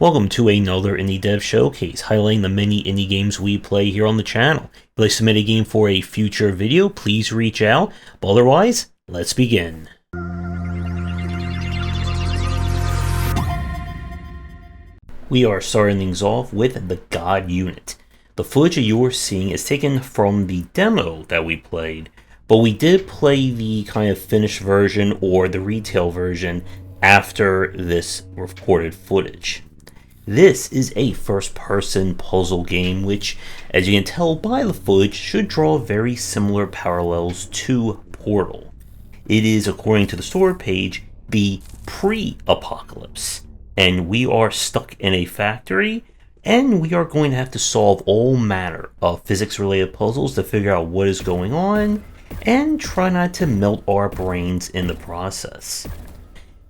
Welcome to another Indie Dev Showcase, highlighting the many indie games we play here on the channel. If you'd like to submit a game for a future video, please reach out. But otherwise, let's begin. We are starting things off with the God Unit. The footage that you are seeing is taken from the demo that we played, but we did play the kind of finished version or the retail version after this recorded footage. This is a first-person puzzle game which, as you can tell by the footage, should draw very similar parallels to Portal. It is, according to the story page, the pre-apocalypse, and we are stuck in a factory, and we are going to have to solve all manner of physics-related puzzles to figure out what is going on, and try not to melt our brains in the process.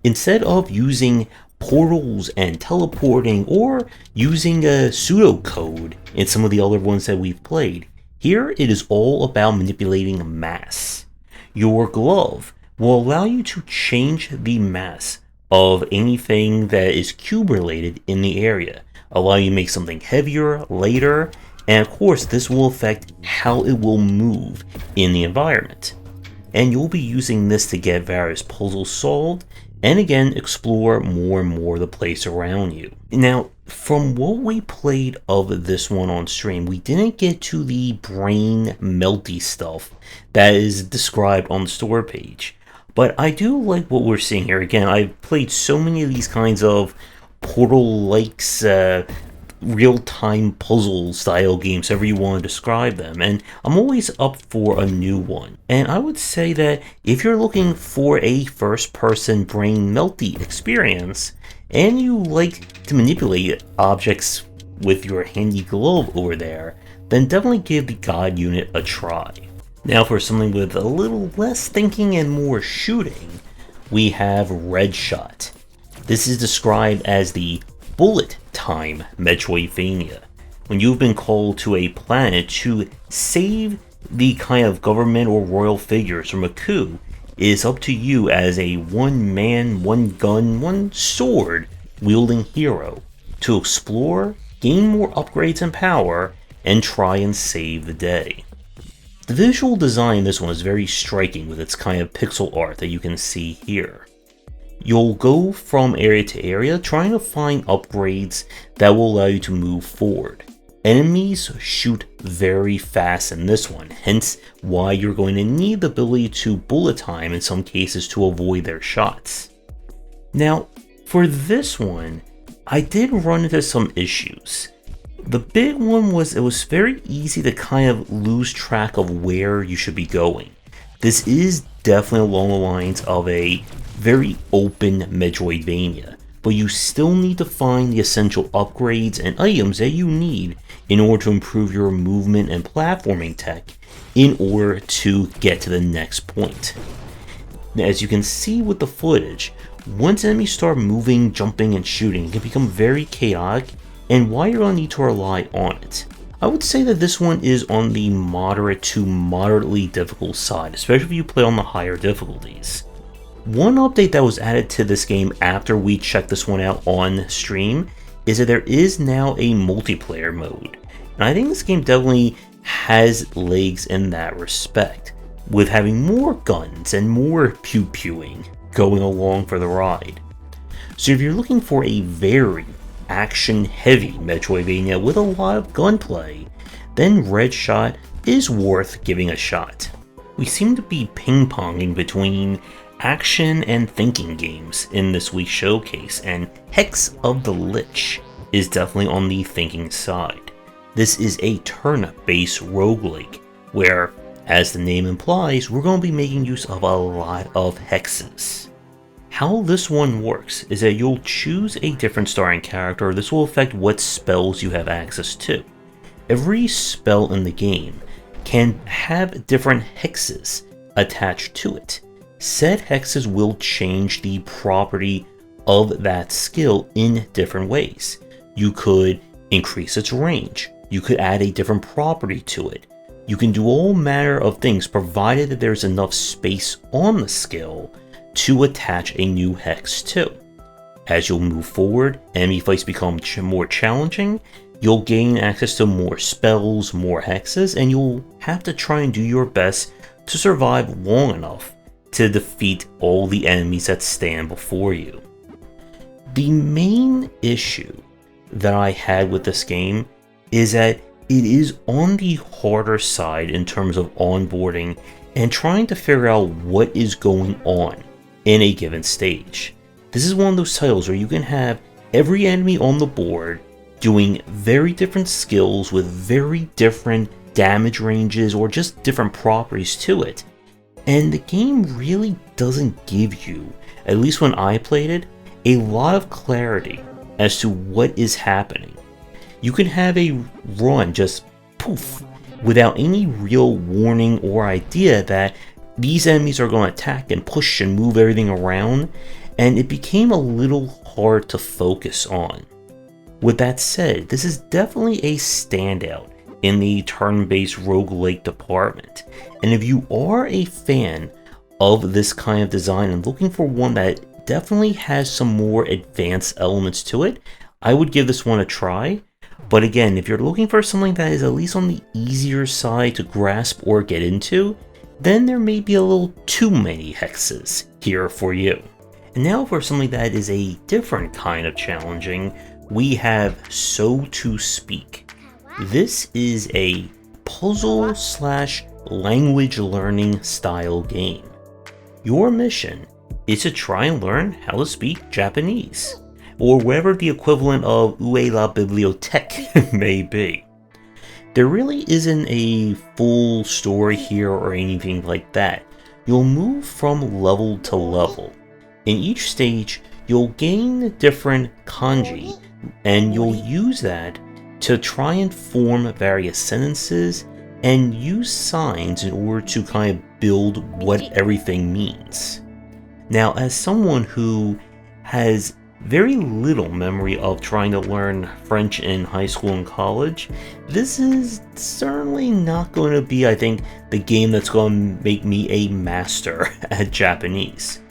Instead of using portals and teleporting or using a pseudocode in some of the other ones that we've played, here it is all about manipulating mass. Your glove will allow you to change the mass of anything that is cube related in the area, allow you to make something heavier, lighter, and of course this will affect how it will move in the environment. And you'll be using this to get various puzzles solved, and again, explore more and more the place around you. Now, from what we played of this one on stream, we didn't get to the brain melty stuff that is described on the store page. But I do like what we're seeing here. Again, I've played so many of these kinds of Portal-likes, real-time puzzle style games, however you want to describe them, and I'm always up for a new one. And I would say that if you're looking for a first-person brain melty experience and you like to manipulate objects with your handy glove over there, then definitely give the God Unit a try. Now for something with a little less thinking and more shooting, we have Redshot. This is described as the bullet time Metroidvania. When you've been called to a planet to save the kind of government or royal figures from a coup, it is up to you as a one man, one gun, one sword wielding hero to explore, gain more upgrades and power, and try and save the day. The visual design in this one is very striking with its kind of pixel art that you can see here. You'll go from area to area trying to find upgrades that will allow you to move forward. Enemies shoot very fast in this one, hence why you're going to need the ability to bullet time in some cases to avoid their shots. Now, for this one, I did run into some issues. The big one was it was very easy to kind of lose track of where you should be going. This is definitely along the lines of a very open Metroidvania, but you still need to find the essential upgrades and items that you need in order to improve your movement and platforming tech in order to get to the next point. Now, as you can see with the footage, once enemies start moving, jumping, and shooting, it can become very chaotic, and why you're going to need to rely on it. I would say that this one is on the moderate to moderately difficult side, especially if you play on the higher difficulties. One update that was added to this game after we checked this one out on stream is that there is now a multiplayer mode. And I think this game definitely has legs in that respect, with having more guns and more pew-pewing going along for the ride. So if you're looking for a very action-heavy Metroidvania with a lot of gunplay, then Redshot is worth giving a shot. We seem to be ping-ponging between action and thinking games in this week's showcase, and Hex of the Lich is definitely on the thinking side. This is a turn-based roguelike, where, as the name implies, we're going to be making use of a lot of hexes. How this one works is that you'll choose a different starting character. This will affect what spells you have access to. Every spell in the game can have different hexes attached to it. Said hexes will change the property of that skill in different ways. You could increase its range. You could add a different property to it. You can do all manner of things provided that there's enough space on the skill to attach a new hex to. As you'll move forward, enemy fights become more challenging, you'll gain access to more spells, more hexes, and you'll have to try and do your best to survive long enough to defeat all the enemies that stand before you. The main issue that I had with this game is that it is on the harder side in terms of onboarding and trying to figure out what is going on in a given stage. This is one of those titles where you can have every enemy on the board doing very different skills with very different damage ranges or just different properties to it. And the game really doesn't give you, at least when I played it, a lot of clarity as to what is happening. You can have a run just poof without any real warning or idea that these enemies are going to attack and push and move everything around, and it became a little hard to focus on. With that said, this is definitely a standout in the turn-based roguelike department, and if you are a fan of this kind of design and looking for one that definitely has some more advanced elements to it, I would give this one a try. But again, if you're looking for something that is at least on the easier side to grasp or get into, then there may be a little too many hexes here for you. And now for something that is a different kind of challenging, we have So to Speak. This is a puzzle / language learning style game. Your mission is to try and learn how to speak Japanese, or whatever the equivalent of Où la bibliothèque may be. There really isn't a full story here or anything like that. You'll move from level to level. In each stage, you'll gain different kanji, and you'll use that to try and form various sentences and use signs in order to kind of build what everything means. Now, as someone who has very little memory of trying to learn French in high school and college, this is certainly not going to be, I think, the game that's going to make me a master at Japanese.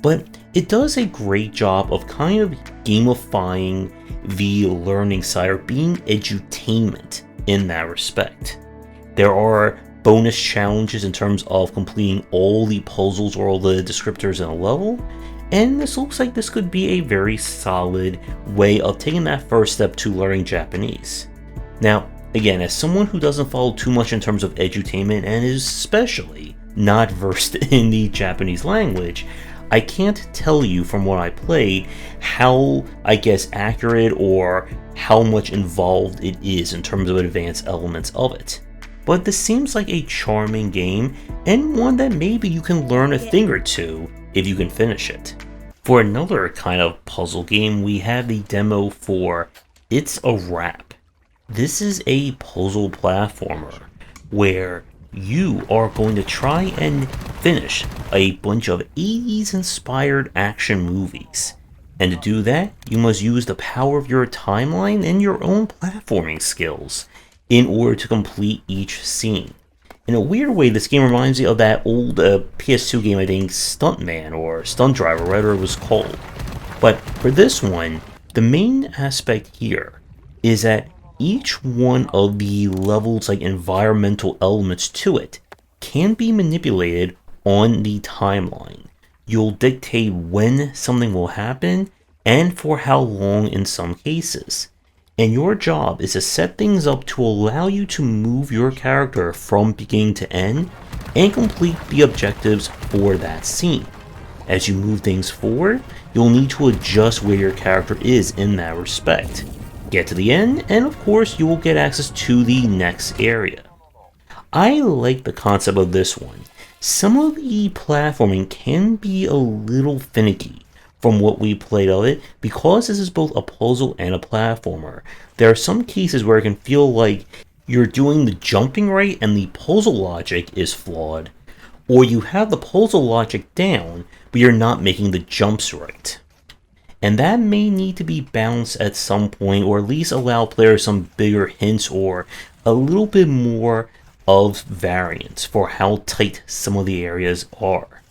But it does a great job of kind of gamifying the learning side, or being edutainment in that respect. There are bonus challenges in terms of completing all the puzzles or all the descriptors in a level, and this looks like this could be a very solid way of taking that first step to learning Japanese. Now, again, as someone who doesn't follow too much in terms of edutainment and is especially not versed in the Japanese language, I can't tell you from what I played how, I guess, accurate or how much involved it is in terms of advanced elements of it. But this seems like a charming game, and one that maybe you can learn a thing or two if you can finish it. For another kind of puzzle game, we have the demo for It's a Wrap. This is a puzzle platformer where you are going to try and finish a bunch of 80s inspired action movies. And to do that, you must use the power of your timeline and your own platforming skills in order to complete each scene. In a weird way, this game reminds me of that old PS2 game, I think, Stuntman or Stunt Driver, whatever it was called. But for this one, the main aspect here is that each one of the levels, like environmental elements to it, can be manipulated on the timeline. You'll dictate when something will happen and for how long in some cases. And your job is to set things up to allow you to move your character from beginning to end and complete the objectives for that scene. As you move things forward, you'll need to adjust where your character is in that respect. Get to the end, and of course you will get access to the next area. I like the concept of this one. Some of the platforming can be a little finicky from what we played of it, because this is both a puzzle and a platformer. There are some cases where it can feel like you're doing the jumping right and the puzzle logic is flawed, or you have the puzzle logic down, but you're not making the jumps right. And that may need to be balanced at some point, or at least allow players some bigger hints or a little bit more of variance for how tight some of the areas are.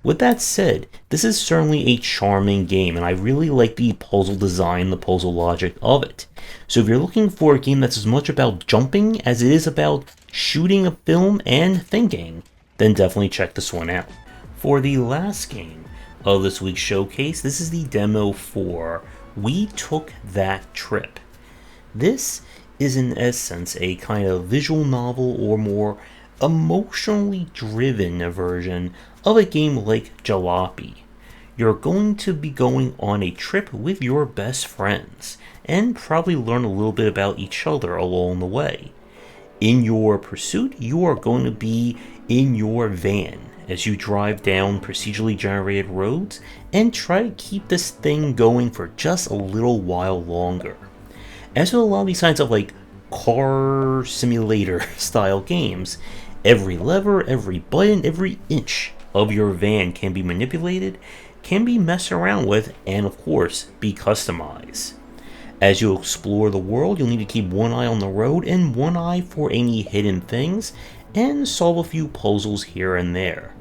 With that said, this is certainly a charming game, and I really like the puzzle design, the puzzle logic of it. So if you're looking for a game that's as much about jumping as it is about shooting a film and thinking, then definitely check this one out. For the last game of this week's showcase, this is the demo for We Took That Trip. This is in essence a kind of visual novel or more emotionally driven version of a game like Jalopy. You're going to be going on a trip with your best friends and probably learn a little bit about each other along the way. In your pursuit, you are going to be in your van as you drive down procedurally generated roads and try to keep this thing going for just a little while longer. As with a lot of these kinds of like car simulator style games, every lever, every button, every inch of your van can be manipulated, can be messed around with, and of course be customized. As you explore the world, you'll need to keep one eye on the road and one eye for any hidden things, and solve a few puzzles here and there.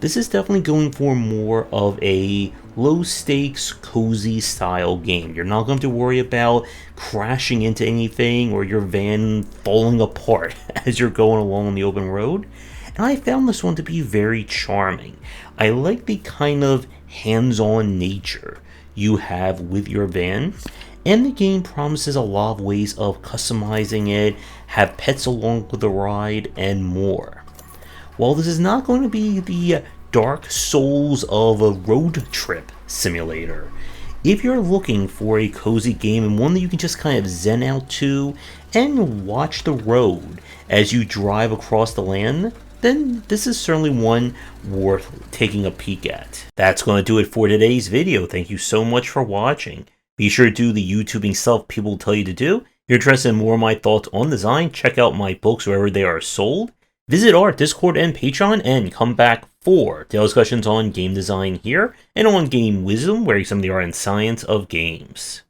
This is definitely going for more of a low-stakes, cozy style game. You're not going to worry about crashing into anything or your van falling apart as you're going along on the open road. And I found this one to be very charming. I like the kind of hands-on nature you have with your van. And the game promises a lot of ways of customizing it, have pets along with the ride, and more. While this is not going to be the Dark Souls of a road trip simulator, if you're looking for a cozy game and one that you can just kind of zen out to and watch the road as you drive across the land, then this is certainly one worth taking a peek at. That's going to do it for today's video. Thank you so much for watching. Be sure to do the YouTubing stuff people tell you to do. If you're interested in more of my thoughts on design, check out my books wherever they are sold. Visit our Discord and Patreon, and come back for discussions on game design here, and on game wisdom, where some of the art and science of games.